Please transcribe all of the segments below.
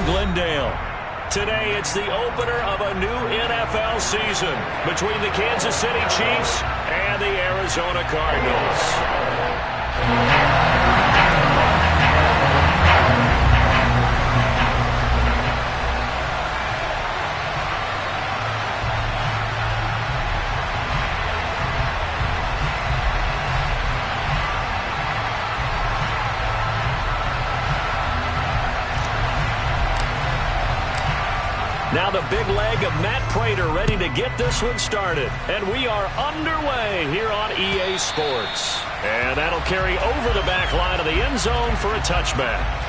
Glendale. Today, it's the opener of a new NFL season between the Kansas City Chiefs and the Arizona Cardinals. Now the big leg of Matt Prater ready to get this one started. And we are underway here on EA Sports. And that'll carry over the back line of the end zone for a touchback.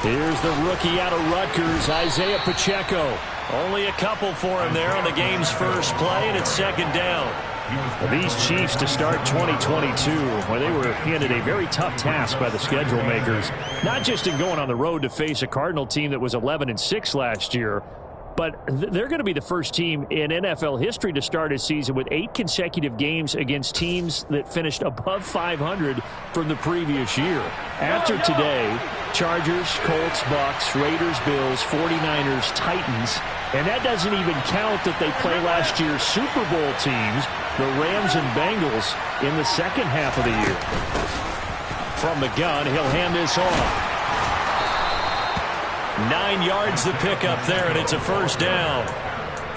Here's the rookie out of Rutgers, Isaiah Pacheco. Only a couple for him there on the game's first play, and it's second down. Well, these Chiefs to start 2022, well, they were handed a very tough task by the schedule makers, not just in going on the road to face a Cardinal team that was 11-6 last year, but they're going to be the first team in NFL history to start a season with 8 consecutive games against teams that finished above 500 from the previous year. After today, Chargers, Colts, Bucks, Raiders, Bills, 49ers, Titans, and that doesn't even count that they play last year's Super Bowl teams, the Rams and Bengals, in the second half of the year. From the gun, he'll hand this off. 9 yards the pickup there, and it's a first down.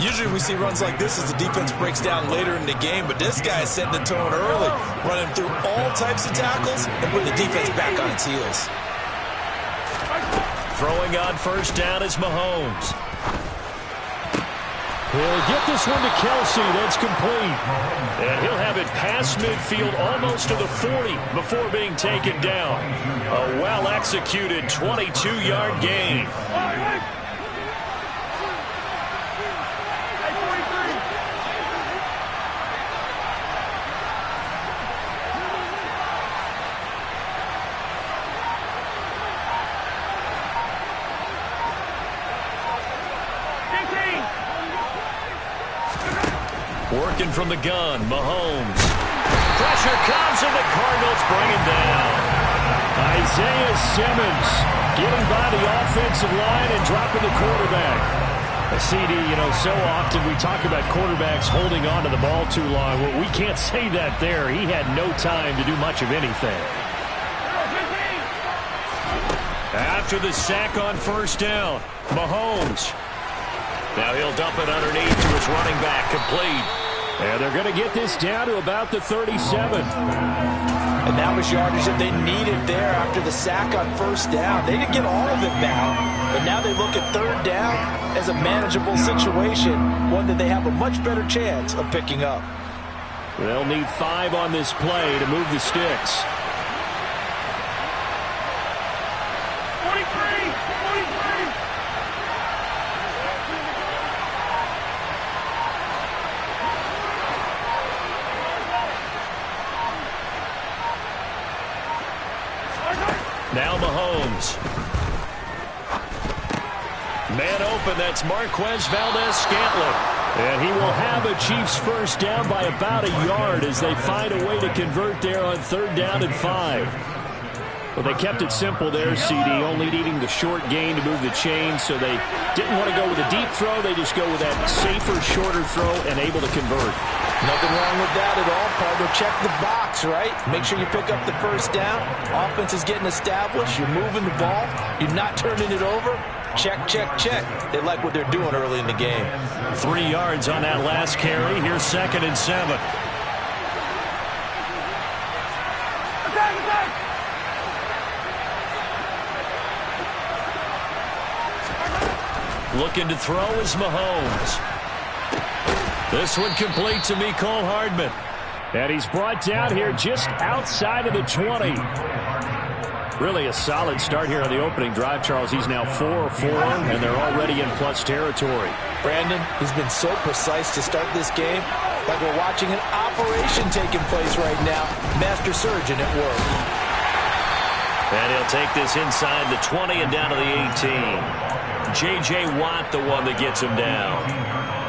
Usually we see runs like this as the defense breaks down later in the game, but this guy is setting the tone early, running through all types of tackles and putting the defense back on its heels. Throwing on first down is Mahomes. He'll get this one to Kelsey. That's complete. And he'll have it past midfield almost to the 40 before being taken down. A well-executed 22-yard gain. Working from the gun, Mahomes. Pressure comes, and the Cardinals bring him down. Isaiah Simmons getting by the offensive line and dropping the quarterback. A CD, so often we talk about quarterbacks holding on to the ball too long. Well, we can't say that there. He had no time to do much of anything. After the sack on first down, Mahomes. Now he'll dump it underneath to his running back, complete. And they're going to get this down to about the 37. And that was yardage that they needed there after the sack on first down. They didn't get all of it back, but now they look at third down as a manageable situation, one that they have a much better chance of picking up. They'll need 5 on this play to move the sticks. 43. Now Mahomes. Man open, that's Marquez Valdez-Scantling. And he will have a Chiefs first down by about a yard as they find a way to convert there on third down and 5. Well, they kept it simple there, CD, only needing the short gain to move the chains, so they didn't want to go with a deep throw. They just go with that safer, shorter throw and able to convert. Nothing wrong with that at all, partner. Check the box, right? Make sure you pick up the first down. Offense is getting established. You're moving the ball. You're not turning it over. Check, check, check. They like what they're doing early in the game. 3 yards on that last carry. Here's 2nd and 7. Looking to throw is Mahomes. This one complete to Mecole Hardman. And he's brought down here just outside of the 20. Really a solid start here on the opening drive, Charles. He's now 4-4, and they're already in plus territory. Brandon, he's been so precise to start this game. Like we're watching an operation taking place right now. Master surgeon at work. And he'll take this inside the 20 and down to the 18. J.J. Watt, the one that gets him down.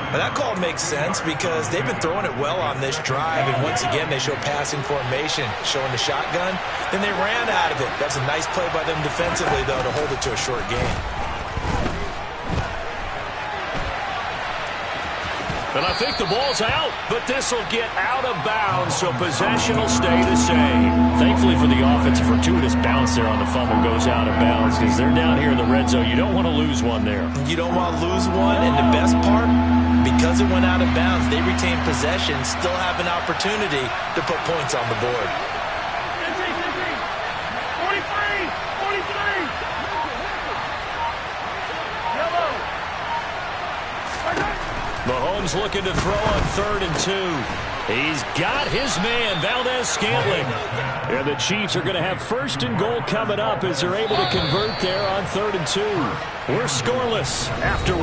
Now that call makes sense because they've been throwing it well on this drive, and once again they show passing formation, showing the shotgun. Then they ran out of it. That's a nice play by them defensively, though, to hold it to a short gain. And I think the ball's out, but this will get out of bounds, so possession will stay the same. Thankfully for the offense, a fortuitous bounce there on the fumble goes out of bounds because they're down here in the red zone. You don't want to lose one there. You don't want to lose one, and the best part, because it went out of bounds, they retain possession, still have an opportunity to put points on the board. Mahomes looking to throw on 3rd and 2. He's got his man, Valdez-Scantling. And the Chiefs are going to have 1st and goal coming up as they're able to convert there on 3rd and 2. We're scoreless after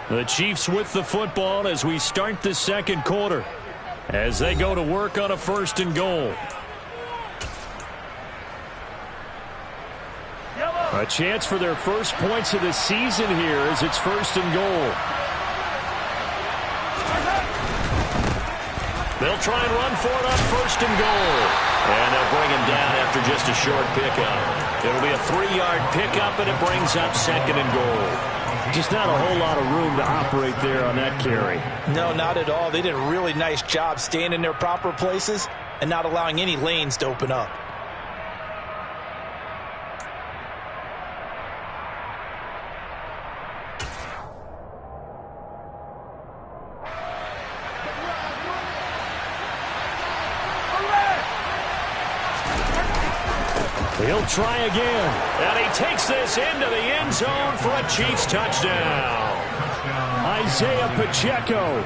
1. The Chiefs with the football as we start the 2nd quarter. As they go to work on a 1st and goal. A chance for their first points of the season here as it's 1st and goal. They'll try and run for it on 1st and goal. And they'll bring him down after just a short pickup. It'll be a 3-yard pickup, and it brings up 2nd and goal. Just not a whole lot of room to operate there on that carry. No, not at all. They did a really nice job staying in their proper places and not allowing any lanes to open up. He'll try again. And he takes this into the end zone for a Chiefs touchdown. Isaiah Pacheco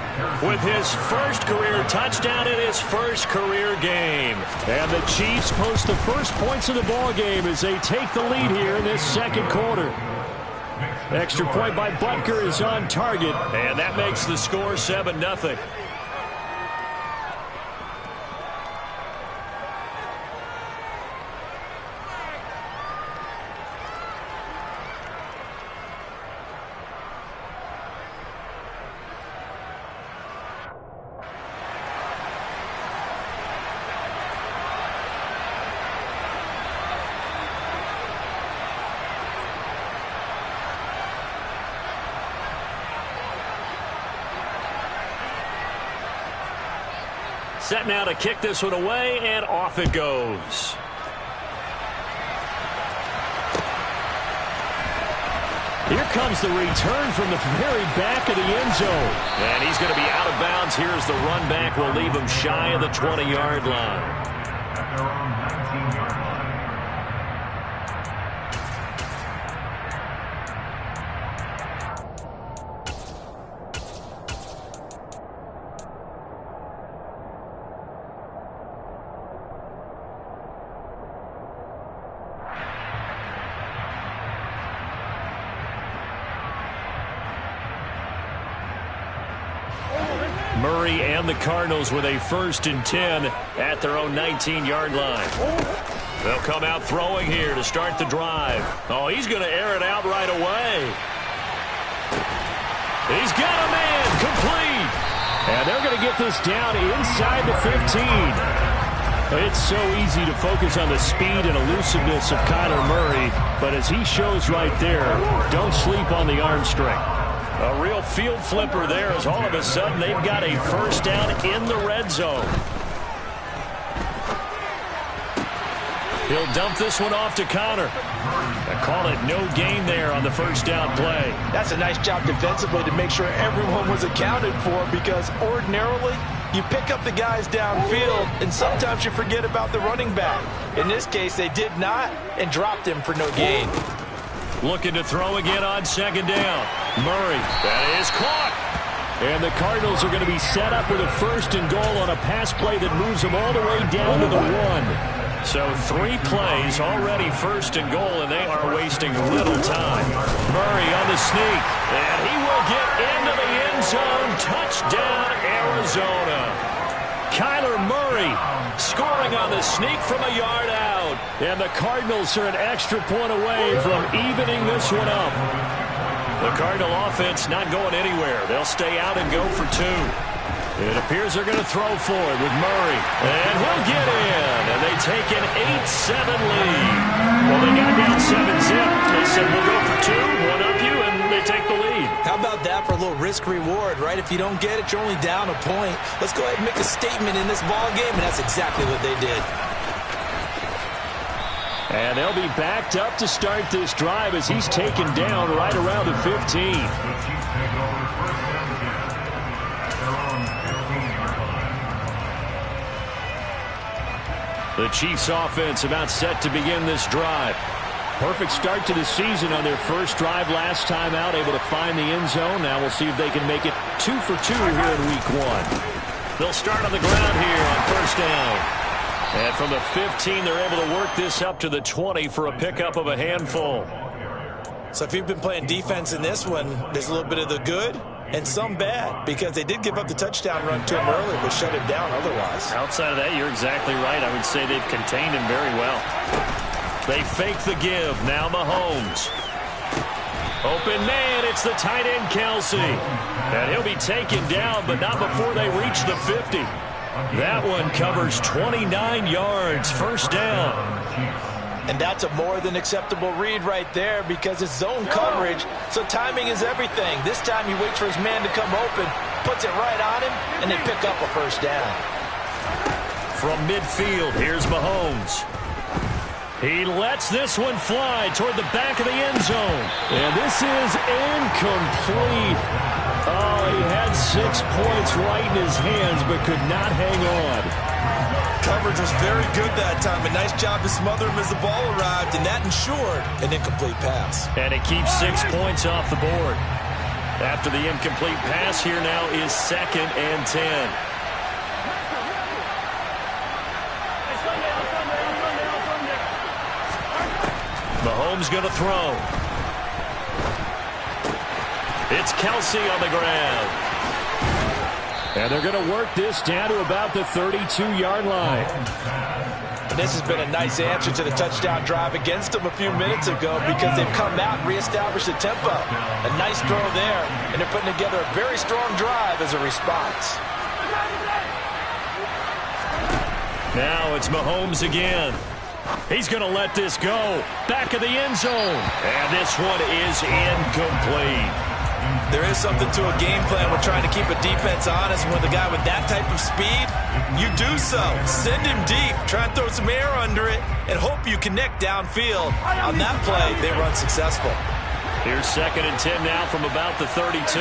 with his first career touchdown in his first career game. And the Chiefs post the first points of the ball game as they take the lead here in this 2nd quarter. Extra point by Butker is on target, and that makes the score 7-0. Set now to kick this one away, and off it goes. Here comes the return from the very back of the end zone. And he's going to be out of bounds. Here's the run back. We'll leave him shy of the 20-yard line. Murray and the Cardinals with a 1st and 10 at their own 19-yard line. They'll come out throwing here to start the drive. Oh, he's going to air it out right away. He's got a man complete. And they're going to get this down inside the 15. It's so easy to focus on the speed and elusiveness of Kyler Murray, but as he shows right there, don't sleep on the arm strength. A real field flipper there as all of a sudden they've got a 1st down in the red zone. He'll dump this one off to Connor. I call it no gain there on the 1st down play. That's a nice job defensively to make sure everyone was accounted for, because ordinarily you pick up the guys downfield and sometimes you forget about the running back. In this case, they did not and dropped him for no gain. Looking to throw again on 2nd down. Murray, that is caught. And the Cardinals are going to be set up with a 1st and goal on a pass play that moves them all the way down to the 1. So 3 plays already 1st and goal, and they are wasting little time. Murray on the sneak, and he will get into the end zone. Touchdown, Arizona. Kyler Murray scoring on the sneak from a yard out. And the Cardinals are an extra point away from evening this one up. The Cardinal offense not going anywhere. They'll stay out and go for two. It appears they're going to throw for it with Murray. And he'll get in. And they take an 8-7 lead. Well, they got down 7-zip. They said, we'll go for two, one up you, and they take the lead. How about that for a little risk-reward, right? If you don't get it, you're only down a point. Let's go ahead and make a statement in this ball game, and that's exactly what they did. And they'll be backed up to start this drive as he's taken down right around the 15. The Chiefs offense about set to begin this drive. Perfect start to the season on their first drive last time out, able to find the end zone. Now we'll see if they can make it 2 for 2 here in week 1. They'll start on the ground here on first down. And from the 15, they're able to work this up to the 20 for a pickup of a handful. So if you've been playing defense in this one, there's a little bit of the good and some bad, because they did give up the touchdown run to him early, but shut him down otherwise. Outside of that, you're exactly right. I would say they've contained him very well. They fake the give. Now Mahomes. Open man, it's the tight end Kelsey. And he'll be taken down, but not before they reach the 50. That one covers 29 yards, first down. And that's a more than acceptable read right there, because it's zone coverage, so timing is everything. This time he waits for his man to come open, puts it right on him, and they pick up a first down. From midfield, here's Mahomes. He lets this one fly toward the back of the end zone. And this is incomplete. Oh, he had 6 points right in his hands, but could not hang on. Coverage was very good that time. A nice job to smother him as the ball arrived, and that ensured an incomplete pass. And it keeps 6 points off the board. After the incomplete pass, here now is 2nd and 10. Mahomes going to throw. It's Kelsey on the ground. And they're going to work this down to about the 32-yard line. This has been a nice answer to the touchdown drive against them a few minutes ago, because they've come out and reestablished the tempo. A nice throw there, and they're putting together a very strong drive as a response. Now it's Mahomes again. He's going to let this go. Back of the end zone. And this one is incomplete. There is something to a game plan with trying to keep a defense honest. With a guy with that type of speed, you do so. Send him deep. Try and throw some air under it and hope you connect downfield. On that play, they were unsuccessful. Here's 2nd and 10 now from about the 32.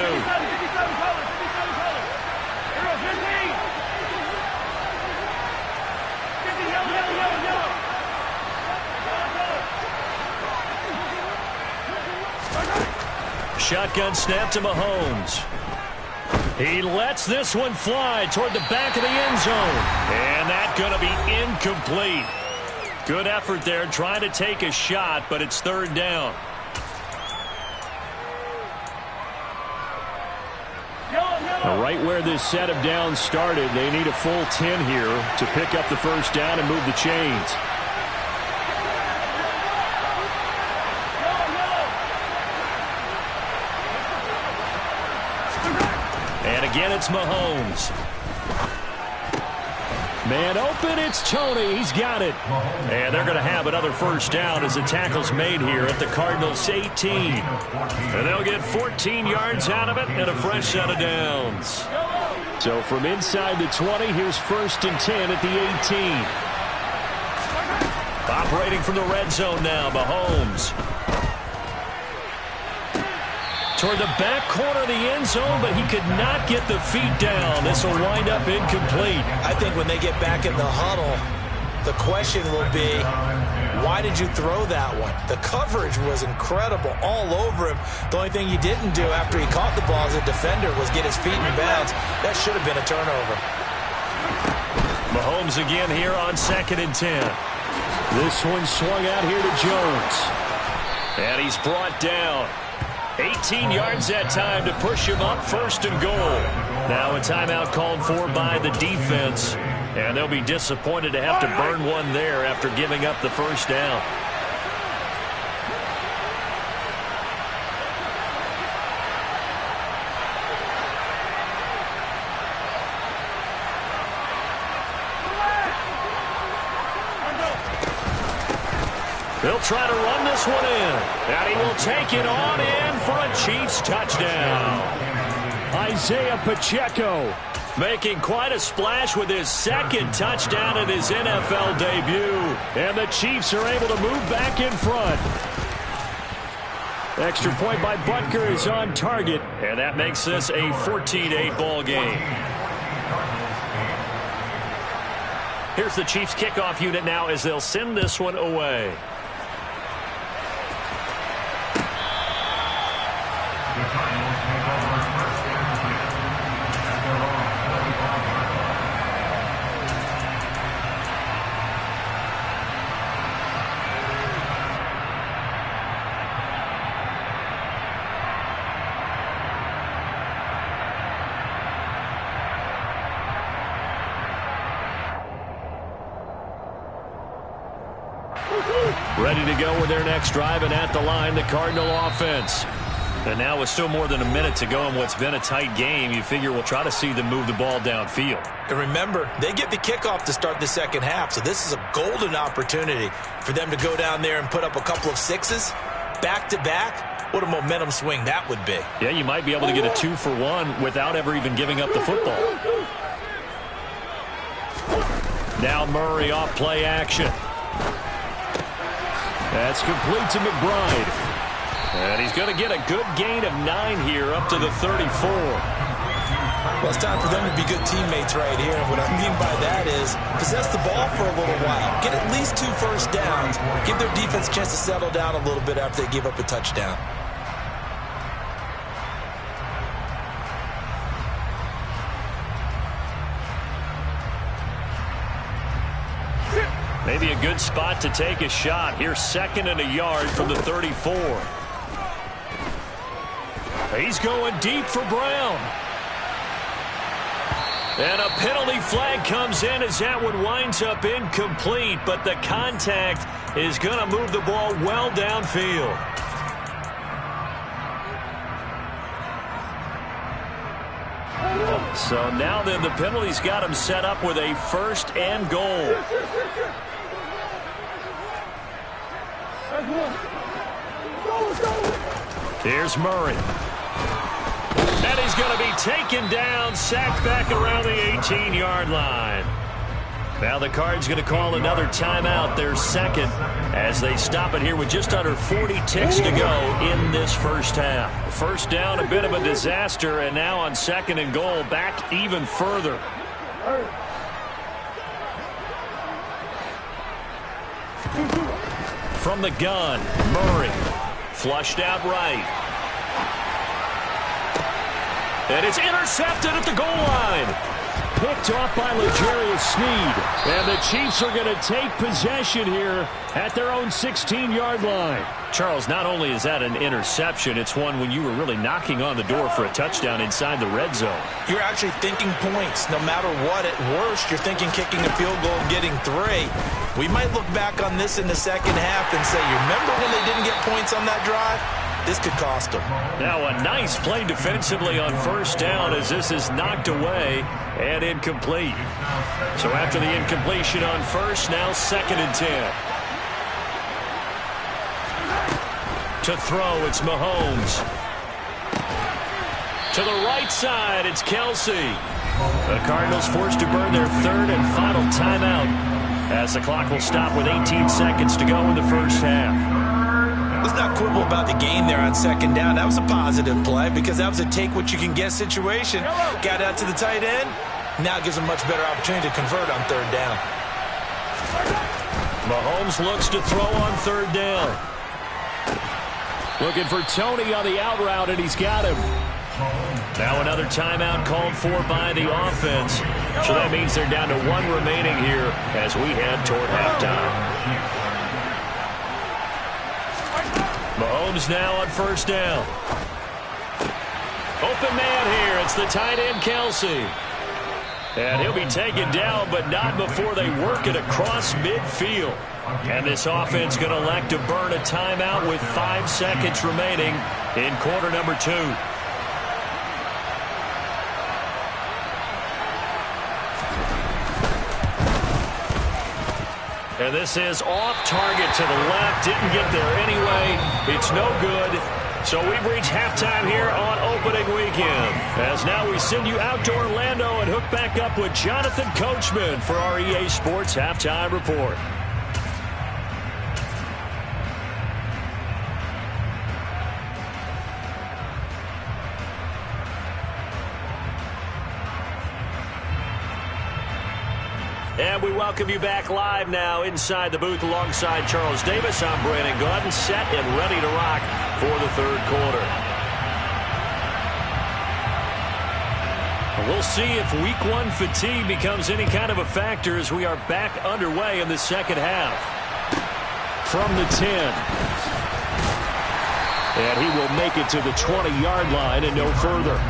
Shotgun snap to Mahomes. He lets this one fly toward the back of the end zone. And that's going to be incomplete. Good effort there trying to take a shot, but it's 3rd down. Right where this set of downs started, they need a full 10 here to pick up the first down and move the chains. And again, it's Mahomes. Man open, it's Tony. He's got it. And they're going to have another first down as the tackle's made here at the Cardinals' 18. And they'll get 14 yards out of it and a fresh set of downs. So from inside the 20, here's 1st and 10 at the 18. Operating from the red zone now, Mahomes. Toward the back corner of the end zone, but he could not get the feet down. This will wind up incomplete. I think when they get back in the huddle, the question will be, why did you throw that one? The coverage was incredible all over him. The only thing he didn't do after he caught the ball as a defender was get his feet in bounds. That should have been a turnover. Mahomes again here on 2nd and 10. This one swung out here to Jones. And he's brought down. 18 yards that time to push him up, 1st and goal. Now a timeout called for by the defense. And they'll be disappointed to have to burn one there after giving up the 1st down. They'll try to run this one in. And he will take it on in for a Chiefs touchdown. Isaiah Pacheco making quite a splash with his 2nd touchdown in his NFL debut. And the Chiefs are able to move back in front. Extra point by Butker is on target. And that makes this a 14-8 ball game. Here's the Chiefs kickoff unit now as they'll send this one away. Ready to go with their next drive, and at the line, the Cardinal offense. And now with still more than a minute to go in what's been a tight game, you figure we'll try to see them move the ball downfield. And remember, they get the kickoff to start the 2nd half, so this is a golden opportunity for them to go down there and put up a couple of 6s back-to-back. What a momentum swing that would be. Yeah, you might be able to get a 2-for-1 without ever even giving up the football. Now Murray off play action. That's complete to McBride. And he's going to get a good gain of 9 here up to the 34. Well, it's time for them to be good teammates right here. And what I mean by that is possess the ball for a little while. Get at least 2 first downs. Give their defense a chance to settle down a little bit after they give up a touchdown. Maybe a good spot to take a shot. Here's 2nd and a yard from the 34. He's going deep for Brown. And a penalty flag comes in as that one winds up incomplete, but the contact is going to move the ball well downfield. So now then the penalty's got him set up with a 1st and goal. Here's Murray. And he's going to be taken down, sacked back around the 18-yard line. Now the Cards going to call another timeout, their 2nd, as they stop it here with just under 40 ticks to go in this 1st half. 1st down, a bit of a disaster, and now on 2nd and goal, back even further. From the gun, Murray. Flushed out right. And it's intercepted at the goal line. Picked off by L'Jarius Sneed. And the Chiefs are going to take possession here at their own 16-yard line. Charles, not only is that an interception, it's one when you were really knocking on the door for a touchdown inside the red zone. You're actually thinking points. No matter what, at worst, you're thinking kicking a field goal and getting 3. We might look back on this in the 2nd half and say, you remember when they didn't get points on that drive? This could cost them. Now a nice play defensively on 1st down as this is knocked away and incomplete. So after the incompletion on 1st, now 2nd and 10. To throw, it's Mahomes. To the right side, it's Kelsey. The Cardinals forced to burn their 3rd and final timeout as the clock will stop with 18 seconds to go in the 1st half. Let's not quibble about the game there on 2nd down. That was a positive play because that was a take-what-you-can-get situation. Got out to the tight end. Now gives a much better opportunity to convert on 3rd down. Mahomes looks to throw on 3rd down. Looking for Tony on the out route, and he's got him. Now another timeout called for by the offense. So that means they're down to 1 remaining here as we head toward halftime. Mahomes now on 1st down. Open man here. It's the tight end, Kelsey. And he'll be taken down, but not before they work it across midfield. And this offense going to elect to burn a timeout with 5 seconds remaining in quarter number 2. And this is off target to the left. Didn't get there anyway. It's no good. So we've reached halftime here on opening weekend. As now we send you out to Orlando and hook back up with Jonathan Coachman for our EA Sports Halftime Report. And we welcome you back live now inside the booth alongside Charles Davis. I'm Brandon Gaudin, set and ready to rock for the third quarter. We'll see if week 1 fatigue becomes any kind of a factor as we are back underway in the second half. From the 10. And he will make it to the 20-yard line and no further.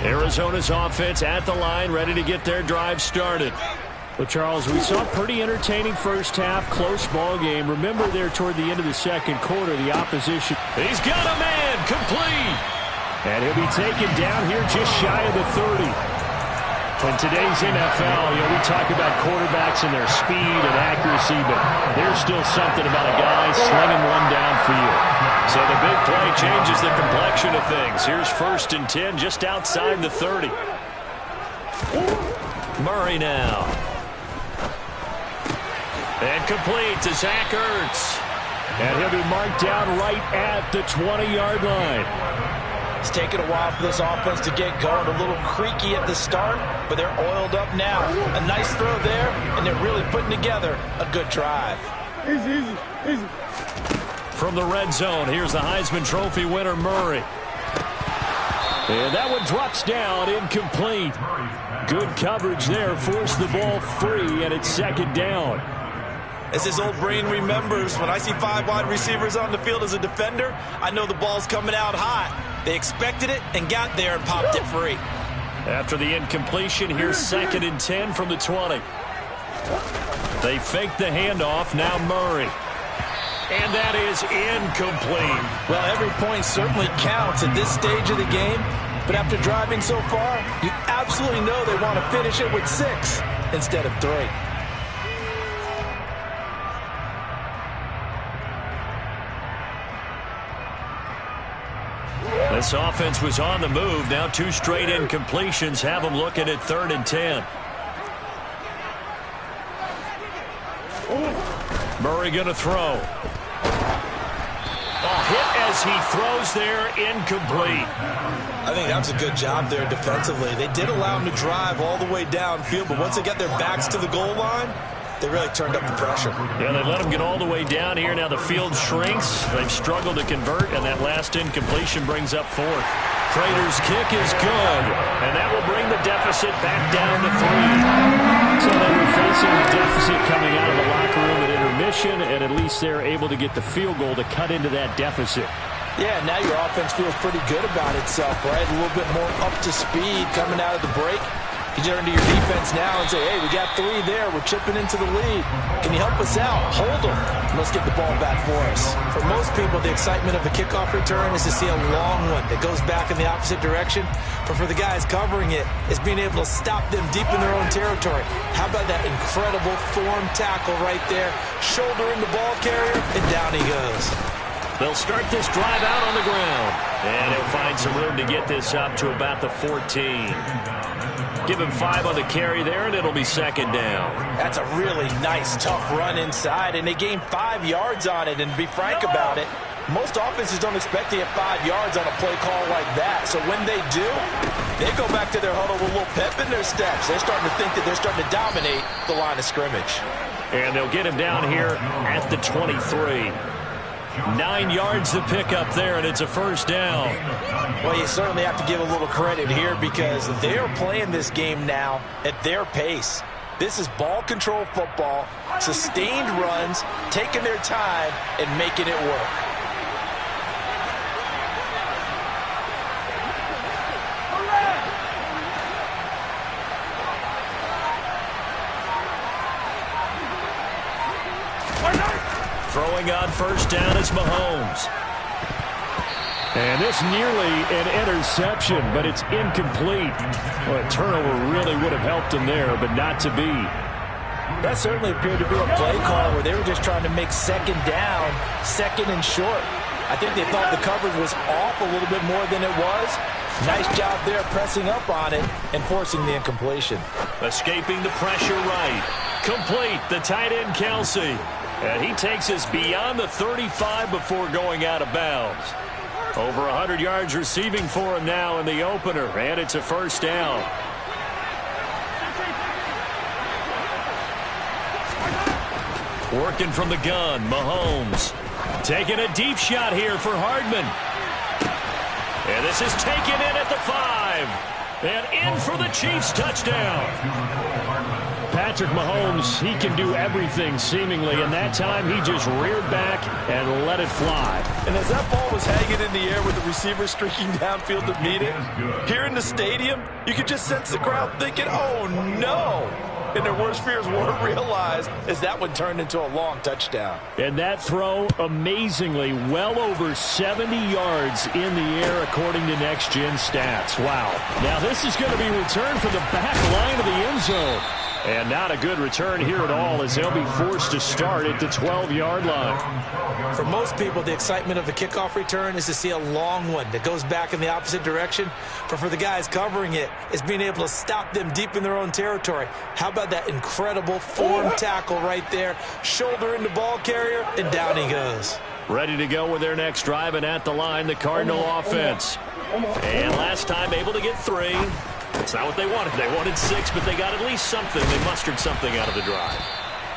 Arizona's offense at the line, ready to get their drive started. Well, Charles, we saw a pretty entertaining first half, close ball game. Remember there toward the end of the second quarter, the opposition. He's got a man, complete. And he'll be taken down here just shy of the 30. In today's NFL, we talk about quarterbacks and their speed and accuracy, but there's still something about a guy slinging one downfield. So the big play changes the complexion of things. Here's 1st and 10 just outside the 30. Murray now. And complete to Zach Ertz. And he'll be marked down right at the 20-yard line. It's taken a while for this offense to get going. A little creaky at the start, but they're oiled up now. A nice throw there, and they're really putting together a good drive. Easy. From the red zone, here's the Heisman Trophy winner, Murray. And that one drops down, incomplete. Good coverage there, forced the ball free, and it's 2nd down. As his old brain remembers, when I see 5 wide receivers on the field as a defender, I know the ball's coming out hot. They expected it and got there and popped it free. After the incompletion, here's 2nd and 10 from the 20. They fake the handoff, now Murray. And that is incomplete. Well, every point certainly counts at this stage of the game, but after driving so far, you absolutely know they want to finish it with 6 instead of 3. This offense was on the move. Now 2 straight incompletions have them looking at 3rd and 10. Murray going to throw. A hit as he throws there, incomplete. I think that was a good job there defensively. They did allow him to drive all the way downfield, but once they got their backs to the goal line, they really turned up the pressure. Yeah, they let him get all the way down here. Now the field shrinks. They've struggled to convert, and that last incompletion brings up 4th. Prater's kick is good, and that will bring the deficit back down to 3. So they were facing the deficit coming out of the locker room at intermission, and at least they're able to get the field goal to cut into that deficit. Yeah, now your offense feels pretty good about itself, right? A little bit more up to speed coming out of the break. You turn to your defense now and say, hey, we got 3 there. We're chipping into the lead. Can you help us out? Hold them. Let's get the ball back for us. For most people, the excitement of the kickoff return is to see a long one that goes back in the opposite direction. But for the guys covering it, it's being able to stop them deep in their own territory. How about that incredible form tackle right there? Shouldering the ball carrier, and down he goes. They'll start this drive out on the ground. And he'll find some room to get this up to about the 14. Give him 5 on the carry there, and it'll be second down. That's a really nice, tough run inside, and they gained 5 yards on it. And to be frank about it, most offenses don't expect to get 5 yards on a play call like that. So when they do, they go back to their huddle with a little pep in their steps. They're starting to think that they're starting to dominate the line of scrimmage. And they'll get him down here at the 23. 9 yards to pick up there, and it's a first down. Well, you certainly have to give a little credit here because they're playing this game now at their pace. This is ball control football, sustained runs, taking their time, and making it work. Throwing on first down is Mahomes. And this nearly an interception, but it's incomplete. Well, a turnover really would have helped him there, but not to be. That certainly appeared to be a play call where they were just trying to make second down, second and short. I think they thought the coverage was off a little bit more than it was. Nice job there pressing up on it and forcing the incompletion. Escaping the pressure right. Complete, the tight end Kelsey. And he takes us beyond the 35 before going out of bounds. Over 100 yards receiving for him now in the opener, and it's a first down. Working from the gun, Mahomes. Taking a deep shot here for Hardman. And this is taken in at the 5. And in for the Chiefs touchdown. Patrick Mahomes, he can do everything seemingly, and that time he just reared back and let it fly. And as that ball was hanging in the air with the receiver streaking downfield to meet it, here in the stadium, you could just sense the crowd thinking, oh no! And their worst fears weren't realized as that one turned into a long touchdown. And that throw, amazingly, well over 70 yards in the air according to Next Gen Stats. Wow. Now this is going to be returned from the back line of the end zone. And not a good return here at all as they'll be forced to start at the 12-yard line. For most people, the excitement of the kickoff return is to see a long one that goes back in the opposite direction. But for the guys covering it, it's being able to stop them deep in their own territory. How about that incredible form tackle right there? Shouldering the ball carrier, and down he goes. Ready to go with their next drive, and at the line, the Cardinal offense. And last time able to get 3. It's not what they wanted. They wanted 6, but they got at least something. They mustered something out of the drive.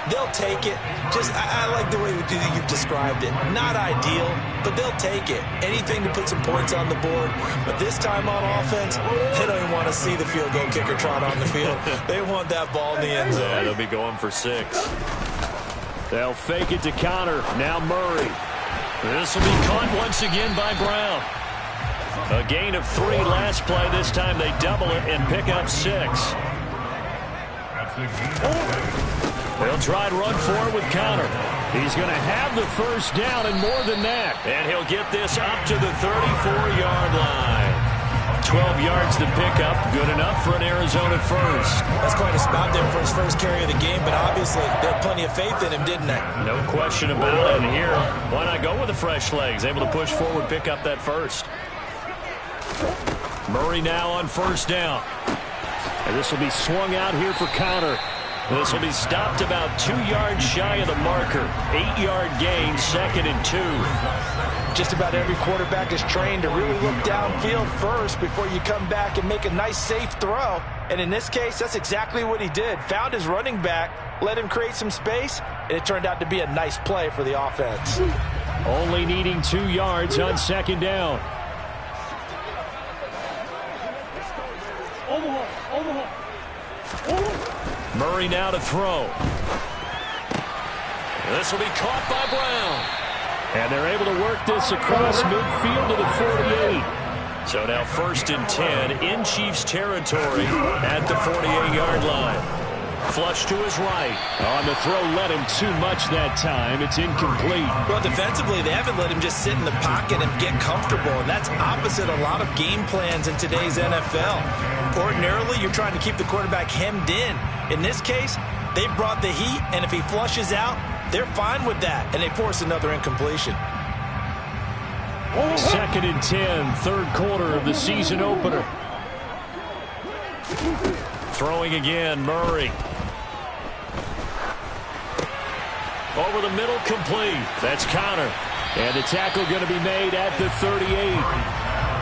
They'll take it. I like the way you've described it. Not ideal, but they'll take it. Anything to put some points on the board. But this time on offense, they don't even want to see the field goal kicker trot on the field. They want that ball in the end zone. Yeah, they'll be going for 6. They'll fake it to Connor. Now Murray. This will be caught once again by Brown. A gain of 3 last play. This time they double it and pick up 6. They'll try and run for it with Connor. He's going to have the first down and more than that. And he'll get this up to the 34-yard line. 12 yards to pick up. Good enough for an Arizona first. That's quite a spot there for his first carry of the game, but obviously they had plenty of faith in him, didn't they? No question about it. And here, why not go with the fresh legs? Able to push forward, pick up that first. Murray now on first down. And this will be swung out here for Connor. This will be stopped about 2 yards shy of the marker. 8-yard gain, 2nd and 2. Just about every quarterback is trained to really look downfield first before you come back and make a nice, safe throw. And in this case, that's exactly what he did. Found his running back, let him create some space, and it turned out to be a nice play for the offense. Only needing 2 yards on second down. Murray now to throw. This will be caught by Brown. And they're able to work this across midfield to the 48. So now 1st and 10 in Chiefs territory at the 48-yard line. Flush to his right. On the throw, let him too much that time. It's incomplete. Well, defensively, they haven't let him just sit in the pocket and get comfortable, and that's opposite a lot of game plans in today's NFL. Ordinarily, you're trying to keep the quarterback hemmed in. In this case, they brought the heat, and if he flushes out, they're fine with that, and they force another incompletion. 2nd and 10, third quarter of the season opener. Throwing again, Murray. Over the middle, complete. That's Connor. And the tackle going to be made at the 38.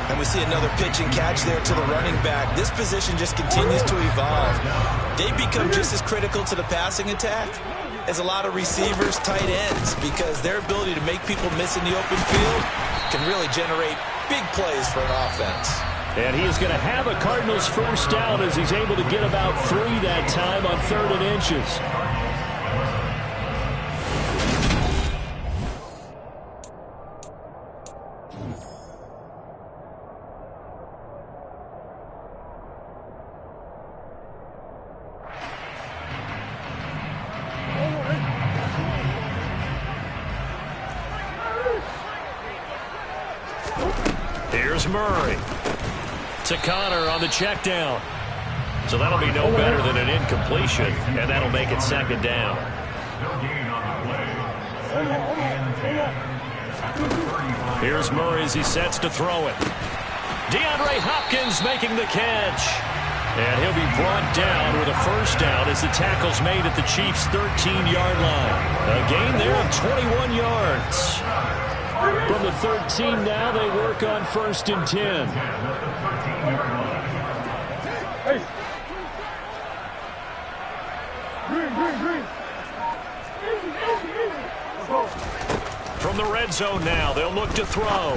And we see another pitch and catch there to the running back. This position just continues to evolve. They become just as critical to the passing attack as a lot of receivers, tight ends, because their ability to make people miss in the open field can really generate big plays for an offense. And he is going to have a Cardinals first down as he's able to get about 3 that time on 3rd and inches. Here's Murray. To Connor on the check down. So that'll be no better than an incompletion, and that'll make it 2nd down. Here's Murray as he sets to throw it. DeAndre Hopkins making the catch. And he'll be brought down with a first down as the tackle's made at the Chiefs' 13-yard line. A gain there of 21 yards. From the 13 now, they work on 1st and 10. From the red zone now, they'll look to throw.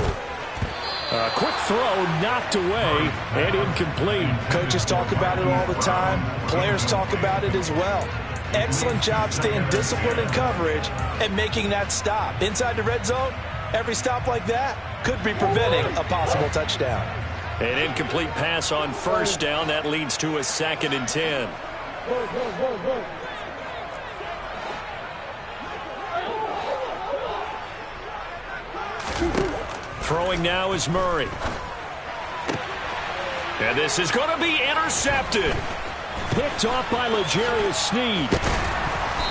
A quick throw knocked away and incomplete. Coaches talk about it all the time. Players talk about it as well. Excellent job staying disciplined in coverage and making that stop. Inside the red zone, every stop like that could be preventing a possible touchdown. An incomplete pass on first down. That leads to a 2nd and 10. Throwing now is Murray. And this is going to be intercepted. Picked off by L'Jarius Sneed.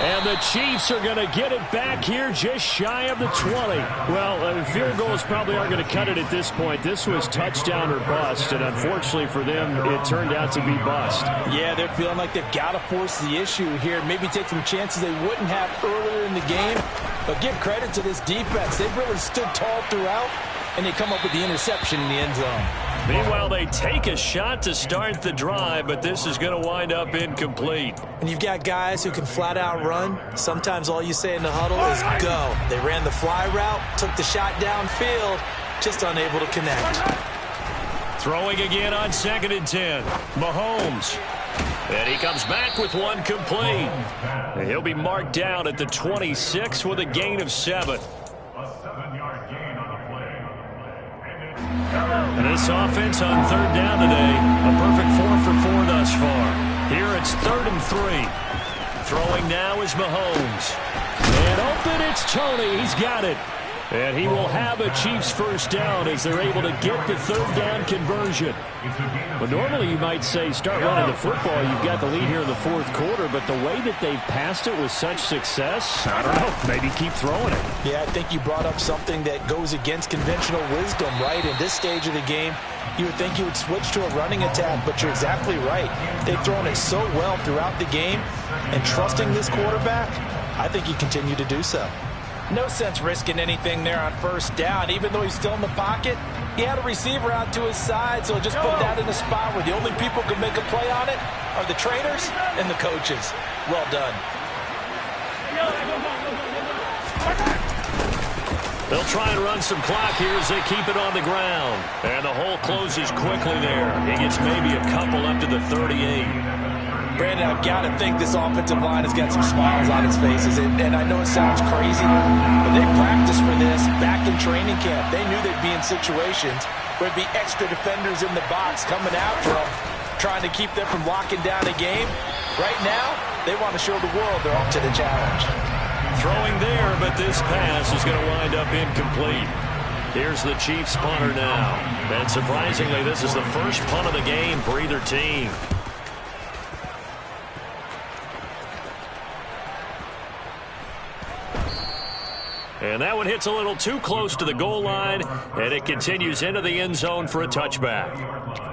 And the Chiefs are going to get it back here just shy of the 20. Well, field goals probably aren't going to cut it at this point. This was touchdown or bust, and unfortunately for them, it turned out to be bust. Yeah, they're feeling like they've got to force the issue here. Maybe take some chances they wouldn't have earlier in the game. But give credit to this defense. They've really stood tall throughout, and they come up with the interception in the end zone. Meanwhile, they take a shot to start the drive, but this is going to wind up incomplete. And you've got guys who can flat out run. Sometimes all you say in the huddle is go. They ran the fly route, took the shot downfield, just unable to connect. Throwing again on 2nd and 10. Mahomes. And he comes back with one complete. And he'll be marked down at the 26 with a gain of 7. And this offense on 3rd down today, a perfect 4 for 4 thus far. Here it's 3rd and 3. Throwing now is Mahomes. And open, it's Tony. He's got it. And he will have a Chiefs first down as they're able to get the 3rd down conversion. But normally you might say start running the football. You've got the lead here in the 4th quarter, but the way that they've passed it with such success, I don't know, maybe keep throwing it. Yeah, I think you brought up something that goes against conventional wisdom, right? In this stage of the game, you would think you would switch to a running attack, but you're exactly right. They've thrown it so well throughout the game, and trusting this quarterback, I think you continue to do so. No sense risking anything there on first down. Even though he's still in the pocket, he had a receiver out to his side, so just put that in a spot where the only people who can make a play on it are the trainers and the coaches. Well done. They'll try and run some clock here as they keep it on the ground. And the hole closes quickly there. He gets maybe a couple up to the 38. Brandon, I've got to think this offensive line has got some smiles on its faces. And I know it sounds crazy, but they practiced for this back in training camp. They knew they'd be in situations where there'd be extra defenders in the box coming after them, trying to keep them from locking down a game. Right now, they want to show the world they're up to the challenge. Throwing there, but this pass is going to wind up incomplete. Here's the Chiefs punter now. And surprisingly, this is the first punt of the game for either team. And that one hits a little too close to the goal line, and it continues into the end zone for a touchback.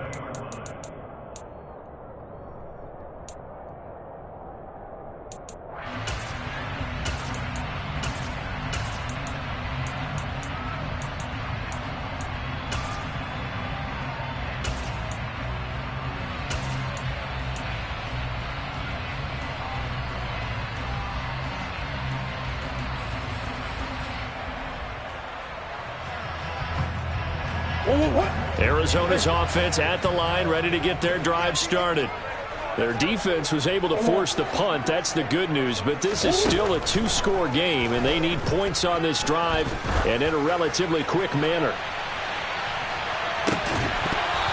Arizona's offense at the line, ready to get their drive started. Their defense was able to force the punt. That's the good news, but this is still a two-score game, and they need points on this drive and in a relatively quick manner.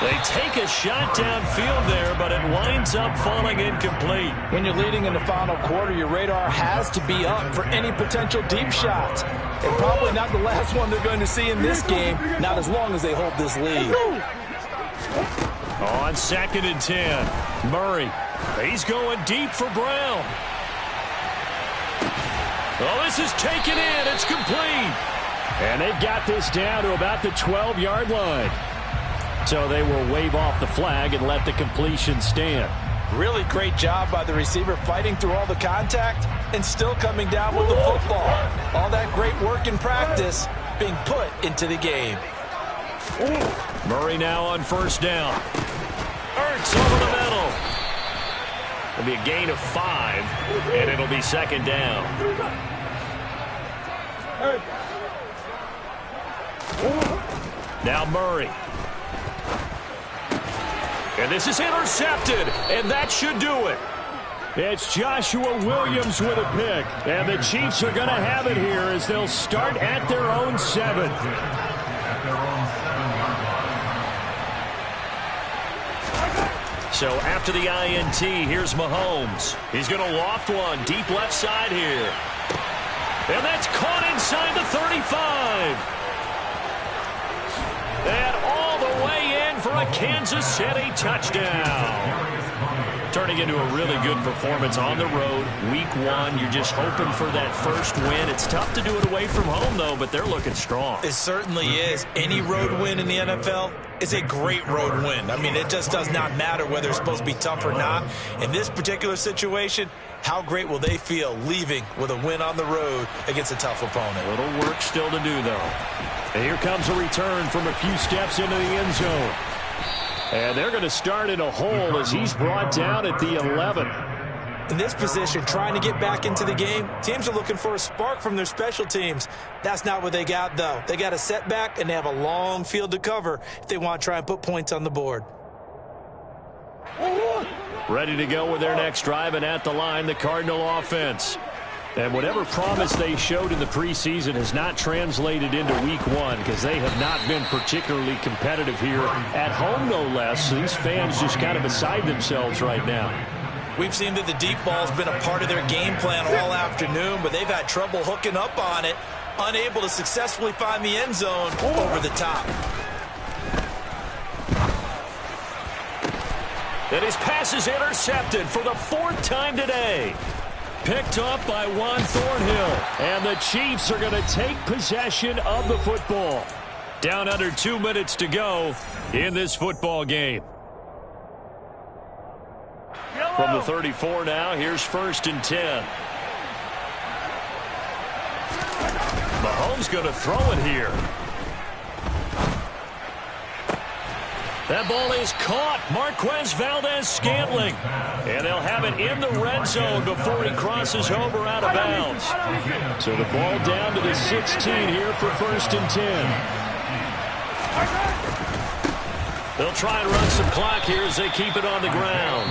They take a shot downfield there, but it winds up falling incomplete. When you're leading in the final quarter, your radar has to be up for any potential deep shots. And probably not the last one they're going to see in this game, not as long as they hold this lead. On 2nd and 10, Murray. He's going deep for Brown. Oh, this is taken in. It's complete. And they've got this down to about the 12-yard line. So they will wave off the flag and let the completion stand. Really great job by the receiver fighting through all the contact and still coming down with the football. All that great work in practice being put into the game. Murray now on 1st down. Ertz over the middle. It'll be a gain of 5, and it'll be 2nd down. Now Murray. And this is intercepted, and that should do it. It's Joshua Williams with a pick, and the Chiefs are going to have it here as they'll start at their own 7. So after the INT, here's Mahomes. He's going to loft one deep left side here. And that's caught inside the 35. And all the way in for a Kansas City touchdown. Turning into a really good performance on the road. Week 1, you're just hoping for that first win. It's tough to do it away from home, though, but they're looking strong. It certainly is. Any road win in the NFL is a great road win. I mean, it just does not matter whether it's supposed to be tough or not. In this particular situation, how great will they feel leaving with a win on the road against a tough opponent? A little work still to do, though. And here comes a return from a few steps into the end zone. And they're going to start in a hole as he's brought down at the 11. In this position, trying to get back into the game, teams are looking for a spark from their special teams. That's not what they got, though. They got a setback, and they have a long field to cover if they want to try and put points on the board. Ready to go with their next drive, and at the line, the Cardinal offense. And whatever promise they showed in the preseason has not translated into week 1 because they have not been particularly competitive here at home, no less. So these fans just kind of beside themselves right now. We've seen that the deep ball's been a part of their game plan all afternoon, but they've had trouble hooking up on it, unable to successfully find the end zone over the top. And his pass is intercepted for the 4th time today. Picked up by Juan Thornhill. And the Chiefs are going to take possession of the football. Down under 2 minutes to go in this football game. From the 34 now, here's 1st and 10. Mahomes going to throw it here. That ball is caught. Marquez Valdez-Scantling. And they'll have it in the red zone before he crosses over out of bounds. So the ball down to the 16 here for 1st and 10. They'll try and run some clock here as they keep it on the ground.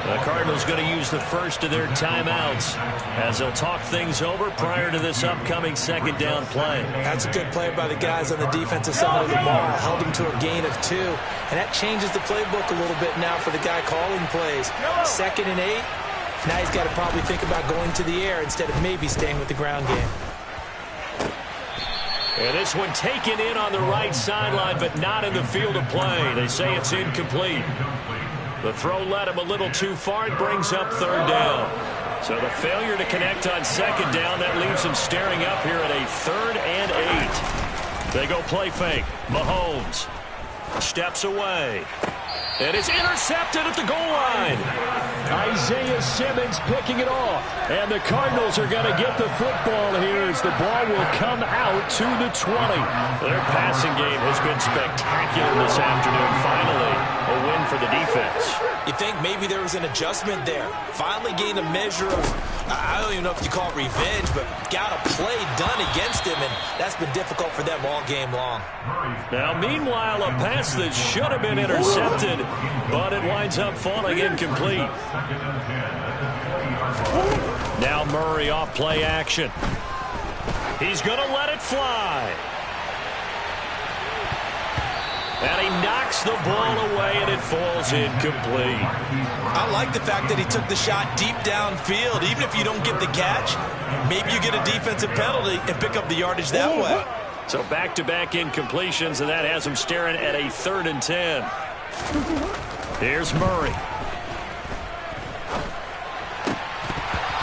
The Cardinals going to use the first of their timeouts as they'll talk things over prior to this upcoming second down play. That's a good play by the guys on the defensive side of the ball. Held them to a gain of 2. And that changes the playbook a little bit now for the guy calling plays. 2nd and 8. Now he's got to probably think about going to the air instead of maybe staying with the ground game. And this one taken in on the right sideline, but not in the field of play. They say it's incomplete. The throw led him a little too far. It brings up 3rd down. So the failure to connect on 2nd down, that leaves him staring up here at a 3rd and 8. They go play fake. Mahomes steps away. And it's intercepted at the goal line. Isaiah Simmons picking it off. And the Cardinals are going to get the football here as the ball will come out to the 20. Their passing game has been spectacular this afternoon. Finally, a win for the defense. You think maybe there was an adjustment there. Finally gained a measure of, I don't even know if you call it revenge, but got a play done against him, and that's been difficult for them all game long. Now, meanwhile, a pass that should have been intercepted, but it winds up falling incomplete. Now Murray off play action. He's going to let it fly. And he knocks the ball away, and it falls incomplete. I like the fact that he took the shot deep downfield. Even if you don't get the catch, maybe you get a defensive penalty and pick up the yardage that way. So back-to-back incompletions, and that has him staring at a 3rd and 10. Here's Murray.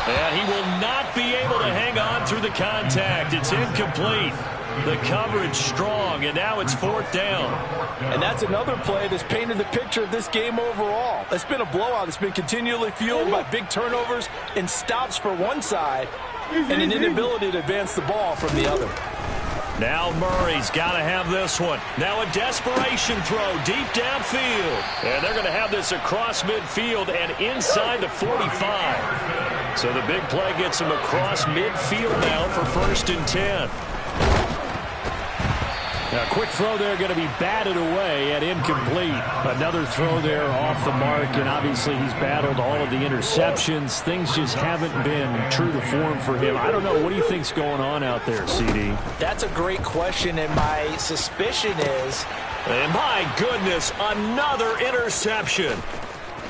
And he will not be able to hang on through the contact. It's incomplete. The coverage strong, and now it's 4th down. And that's another play that's painted the picture of this game overall. It's been a blowout. It's been continually fueled by big turnovers and stops for one side and an inability to advance the ball from the other. Now Murray's got to have this one. Now a desperation throw deep downfield. And they're going to have this across midfield and inside the 45. So the big play gets him across midfield now for 1st and 10. Now, quick throw there going to be batted away and incomplete. Another throw there off the mark, and obviously he's battled all of the interceptions. Things just haven't been true to form for him. I don't know. What do you think's going on out there, CD? That's a great question, and my suspicion is... And my goodness, another interception.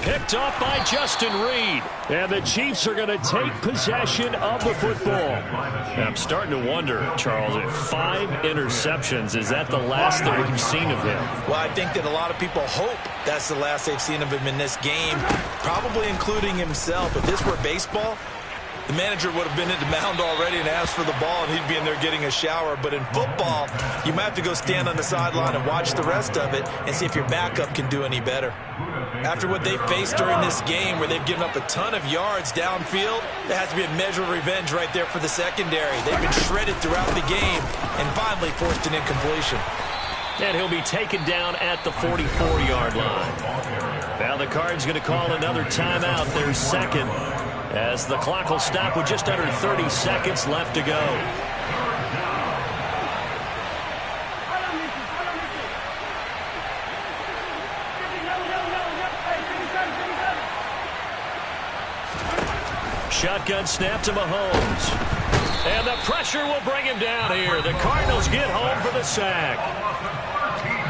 Picked up by Justin Reed. And the Chiefs are going to take possession of the football. And I'm starting to wonder, Charles, if 5 interceptions, is that the last that we've seen of him? Well, I think that a lot of people hope that's the last they've seen of him in this game, probably including himself. If this were baseball, the manager would have been at the mound already and asked for the ball, and he'd be in there getting a shower. But in football, you might have to go stand on the sideline and watch the rest of it and see if your backup can do any better. After what they faced during this game, where they've given up a ton of yards downfield, there has to be a measure of revenge right there for the secondary. They've been shredded throughout the game and finally forced an incompletion. And he'll be taken down at the 44-yard line. Now the Cards going to call another timeout, their 2nd, as the clock will stop with just under 30 seconds left to go. Shotgun snap to Mahomes. And the pressure will bring him down here. The Cardinals get home for the sack.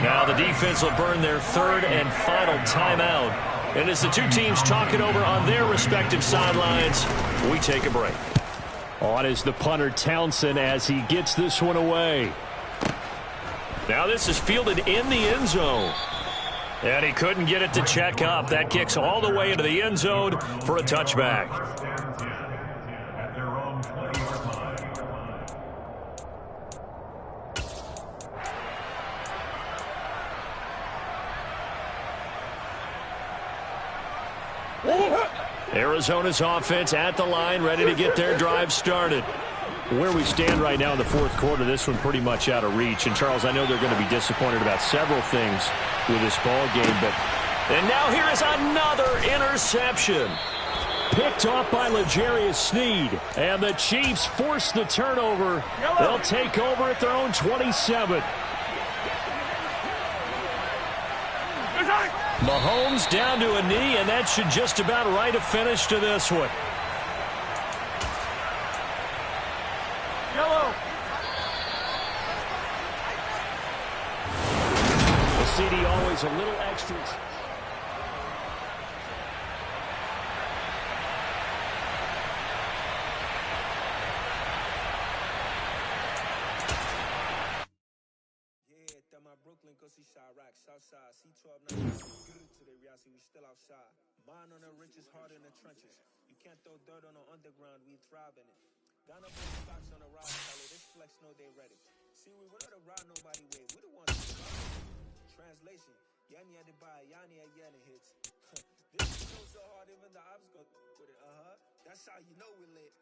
Now the defense will burn their 3rd and final timeout. And as the two teams talk it over on their respective sidelines, we take a break. On is the punter Townsend as he gets this one away. Now this is fielded in the end zone. And he couldn't get it to check up. That kicks all the way into the end zone for a touchback. Arizona's offense at the line, ready to get their drive started. Where we stand right now in the 4th quarter, this one pretty much out of reach. And, Charles, I know they're going to be disappointed about several things with this ball game. And now here is another interception. Picked off by L'Jarius Sneed. And the Chiefs force the turnover. They'll take over at their own 27. Mahomes down to a knee, and that should just about write a finish to this one. Yellow. The CD always a little extra. Brooklyn, go see Chirac, Southside, C12, 9, good to the reality, we still outside. Mine on the richest, heart in the trenches. You can't throw dirt on the underground, we thrive in it. Got up on the stocks on the rise, Charlie, this flex know they ready. See, we went to ride nobody way, we the ones who translation, Yanni had to buy, Yanni had Yanni hits. This is so hard, even the ops go with it, that's how you know we lit.